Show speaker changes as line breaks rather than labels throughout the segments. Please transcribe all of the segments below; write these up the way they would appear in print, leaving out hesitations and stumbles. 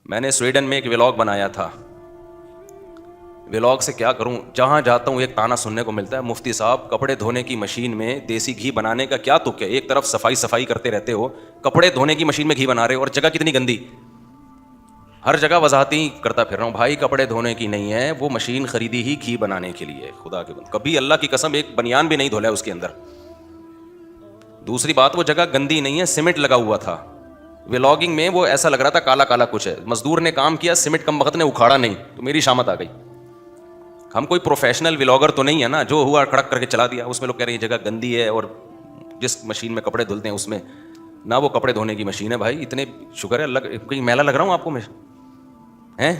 میں نے سویڈن میں ایک ولاگ بنایا تھا. ولاگ سے کیا کروں, جہاں جاتا ہوں ایک تانا سننے کو ملتا ہے, مفتی صاحب کپڑے دھونے کی مشین میں دیسی گھی بنانے کا کیا تک ہے؟ ایک طرف صفائی کرتے رہتے ہو, کپڑے دھونے کی مشین میں گھی بنا رہے ہو, اور جگہ کتنی گندی. ہر جگہ وضاحتی کرتا پھر رہا ہوں, بھائی کپڑے دھونے کی نہیں ہے, وہ مشین خریدی ہی گھی بنانے کے لیے. خدا کے بندے, کبھی اللہ کی قسم ایک بنیان بھی نہیں دھولا ہے اس کے اندر. دوسری بات, وہ جگہ گندی نہیں ہے, سیمنٹ لگا ہوا تھا. ولاگنگ میں وہ ایسا لگ رہا تھا کالا کالا کچھ ہے. مزدور نے کام کیا, سیمنٹ کم وقت نے اکھاڑا نہیں, تو میری شامت آ گئی. ہم کوئی پروفیشنل ولاگر تو نہیں ہے نا, جو ہوا کڑک کر کے چلا دیا. اس میں لوگ کہہ رہے ہیں جگہ گندی ہے, اور جس مشین میں کپڑے دھلتے ہیں اس میں نہ وہ کپڑے دھونے کی مشین ہے. بھائی اتنے شکر ہے اللہ, کہیں میلا لگ رہا ہوں آپ کو میں ہیں,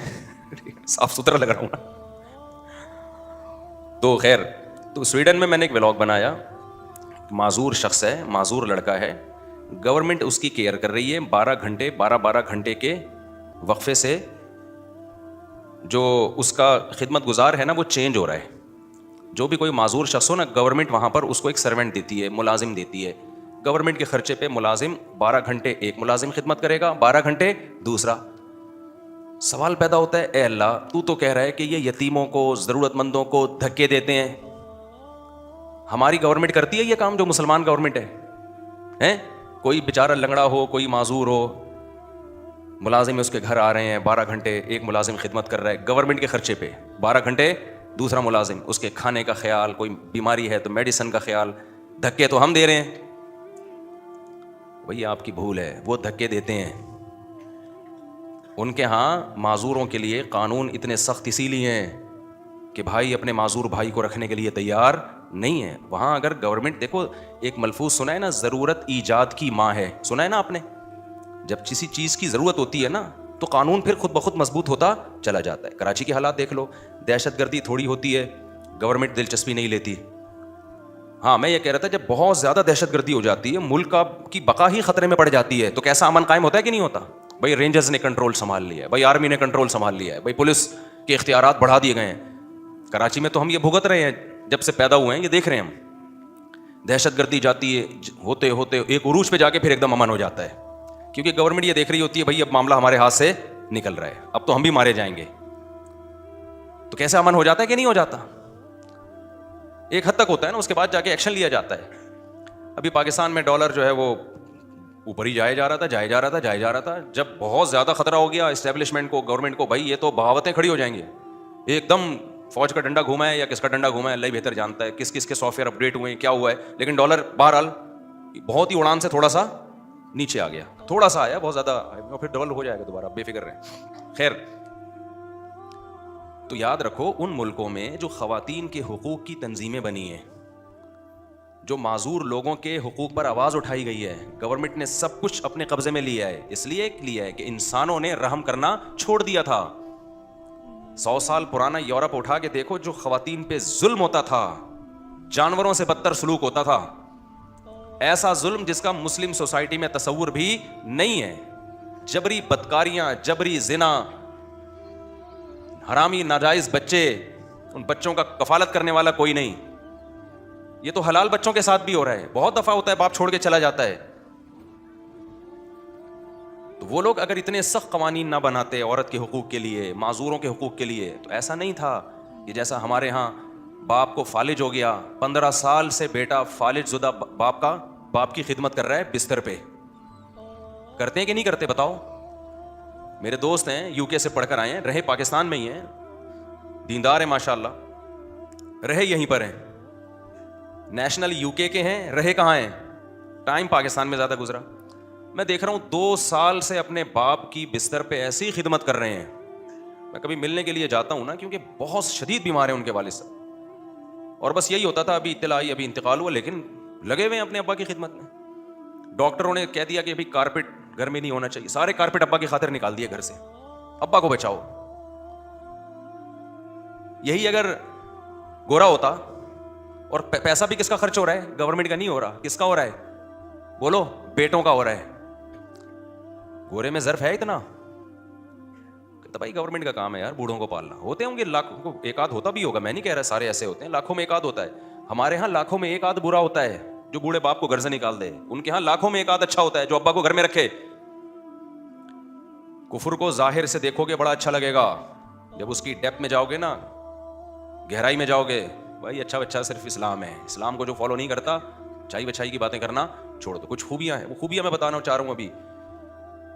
صاف ستھرا لگ رہا ہوں. تو خیر, تو سویڈن میں نے ایک ولاگ بنایا. معذور شخص ہے, معذور لڑکا ہے, گورنمنٹ اس کی کیئر کر رہی ہے. 12 گھنٹے کے وقفے سے جو اس کا خدمت گزار ہے نا, وہ چینج ہو رہا ہے. جو بھی کوئی معذور شخص ہو نا, گورنمنٹ وہاں پر اس کو ایک سرونٹ دیتی ہے, ملازم دیتی ہے. گورنمنٹ کے خرچے پہ ملازم 12 گھنٹے ایک ملازم خدمت کرے گا, 12 گھنٹے دوسرا. سوال پیدا ہوتا ہے, اے اللہ تو کہہ رہا ہے کہ یہ یتیموں کو, ضرورت مندوں کو دھکے دیتے ہیں, ہماری گورنمنٹ کرتی ہے یہ کام جو مسلمان گورنمنٹ ہے؟ کوئی بیچارہ لنگڑا ہو, کوئی معذور ہو, ملازم اس کے گھر آ رہے ہیں, 12 گھنٹے ایک ملازم خدمت کر رہا ہے گورنمنٹ کے خرچے پہ, 12 گھنٹے دوسرا ملازم, اس کے کھانے کا خیال, کوئی بیماری ہے تو میڈیسن کا خیال. دھکے تو ہم دے رہے ہیں. وہی آپ کی بھول ہے, وہ دھکے دیتے ہیں. ان کے ہاں معذوروں کے لیے قانون اتنے سخت اسی لیے ہیں کہ بھائی اپنے معذور بھائی کو رکھنے کے لیے تیار نہیں ہے. وہاں اگر گورنمنٹ, دیکھو ایک ملفوظ سنا ہے نا, ضرورت ایجاد کی ماں ہے, سنا ہے نا آپ نے؟ جب کسی چیز کی ضرورت ہوتی ہے نا, تو قانون پھر خود بخود مضبوط ہوتا چلا جاتا ہے. کراچی کے حالات دیکھ لو, دہشت گردی تھوڑی ہوتی ہے, گورنمنٹ دلچسپی نہیں لیتی. ہاں میں یہ کہہ رہا تھا, جب بہت زیادہ دہشت گردی ہو جاتی ہے, ملک کی بقا ہی خطرے میں پڑ جاتی ہے, تو کیسا امن قائم ہوتا ہے کہ نہیں ہوتا؟ بھائی رینجرز نے کنٹرول سنبھال لیا ہے, بھائی آرمی نے کنٹرول سنبھال لیا ہے, بھائی پولیس کے اختیارات بڑھا دیے گئے ہیں. کراچی میں تو ہم یہ بھگت رہے ہیں, جب سے پیدا ہوئے ہیں یہ دیکھ رہے ہیں ہم. دہشت گردی جاتی ہے, ہوتے ہوتے ایک عروج پہ جا کے پھر ایک دم امن ہو جاتا ہے, کیونکہ گورنمنٹ یہ دیکھ رہی ہوتی ہے بھائی اب معاملہ ہمارے ہاتھ سے نکل رہا ہے, اب تو ہم بھی مارے جائیں گے. تو کیسے امن ہو جاتا ہے کہ نہیں ہو جاتا؟ ایک حد تک ہوتا ہے نا, اس کے بعد جا کے ایکشن لیا جاتا ہے. ابھی پاکستان میں ڈالر جو ہے وہ اوپر ہی جائے جا رہا تھا. جب بہت زیادہ خطرہ ہو گیا اسٹیبلشمنٹ کو, گورنمنٹ کو, بھائی یہ تو بغاوتیں کھڑی ہو جائیں گی, ایک دم فوج کا ڈنڈا گھوما ہے یا کس کا ڈنڈا گھوما ہے, اللہ ہی بہتر جانتا ہے, کس کس کے سافٹ ویئر اپ ڈیٹ ہوئے ہیں, کیا ہوا ہے. لیکن ڈالر بہرحال بہت ہی اڑان سے تھوڑا سا نیچے آ گیا, تھوڑا سا آیا, بہت زیادہ, پھر ڈبل ہو جائے گا دوبارہ, بے فکر رہیں. خیر, تو یاد رکھو ان ملکوں میں جو خواتین کے حقوق کی تنظیمیں بنی ہیں, جو معذور لوگوں کے حقوق پر آواز اٹھائی گئی ہے, گورنمنٹ نے سب کچھ اپنے قبضے میں لیا ہے. اس لیے لیا ہے کہ انسانوں نے رحم کرنا چھوڑ دیا تھا. 100 سال پرانا یورپ اٹھا کے دیکھو, جو خواتین پہ ظلم ہوتا تھا, جانوروں سے بدتر سلوک ہوتا تھا. ایسا ظلم جس کا مسلم سوسائٹی میں تصور بھی نہیں ہے. جبری بدکاریاں, جبری زنا, حرامی ناجائز بچے, ان بچوں کا کفالت کرنے والا کوئی نہیں. یہ تو حلال بچوں کے ساتھ بھی ہو رہا ہے. بہت دفعہ ہوتا ہے باپ چھوڑ کے چلا جاتا ہے. تو وہ لوگ اگر اتنے سخت قوانین نہ بناتے عورت کے حقوق کے لیے, معذوروں کے حقوق کے لیے, تو ایسا نہیں تھا کہ جیسا ہمارے ہاں باپ کو فالج ہو گیا, 15 سال سے بیٹا فالج زدہ باپ کی خدمت کر رہا ہے بستر پہ. کرتے ہیں کہ نہیں کرتے بتاؤ؟ میرے دوست ہیں یو کے سے پڑھ کر آئے ہیں, رہے پاکستان میں ہی ہیں, دیندار ہیں ماشاءاللہ, رہے یہیں پر ہیں, نیشنل یو کے ہیں, رہے کہاں ہیں, ٹائم پاکستان میں زیادہ گزرا. میں دیکھ رہا ہوں 2 سال سے اپنے باپ کی بستر پہ ایسی خدمت کر رہے ہیں. میں کبھی ملنے کے لیے جاتا ہوں نا, کیونکہ بہت شدید بیمار ہیں ان کے والد صاحب, اور بس یہی ہوتا تھا ابھی اطلاع آئی, ابھی انتقال ہوا, لیکن لگے ہوئے ہیں اپنے ابا کی خدمت میں. ڈاکٹروں نے کہہ دیا کہ ابھی کارپیٹ گھر میں نہیں ہونا چاہیے, سارے کارپیٹ ابا کی خاطر نکال دیے گھر سے, ابا کو بچاؤ. یہی اگر گورا ہوتا, اور پیسہ بھی کس کا خرچ ہو رہا ہے؟ گورنمنٹ کا نہیں ہو رہا, کس کا ہو رہا ہے بولو؟ بیٹوں کا ہو رہا ہے. گورے میں ظرف ہے اتنا, تو بھائی گورنمنٹ کا کام ہے یار بوڑھوں کو پالنا. ہوتے ہوں گے لاکھوں, ایک آدھ ہوتا بھی ہوگا, میں نہیں کہہ رہا سارے ایسے ہوتے ہیں, لاکھوں میں ایک آدھ ہوتا ہے. ہمارے ہاں لاکھوں میں ایک آدھ برا ہوتا ہے جو بوڑھے باپ کو گھر سے نکال دے, ان کے ہاں لاکھوں میں ایک آدھ اچھا ہوتا ہے جو ابا کو گھر میں رکھے. کفر کو ظاہر سے دیکھو گے بڑا اچھا لگے گا, جب اس کی ڈیپتھ میں جاؤ گے نا, گہرائی میں جاؤ گے, بھائی اچھا بچہ صرف اسلام ہے. اسلام کو جو فالو نہیں کرتا, چائی بچائی کی باتیں کرنا چھوڑ دو. کچھ خوبیاں ہیں, وہ خوبیاں میں بتانا چاہ رہا ہوں ابھی,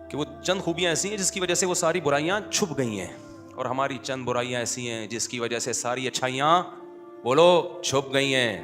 کہ وہ چند خوبیاں ایسی ہیں جس کی وجہ سے وہ ساری برائیاں چھپ گئی ہیں, اور ہماری چند برائیاں ایسی ہیں جس کی وجہ سے ساری اچھائیاں بولو چھپ گئی ہیں.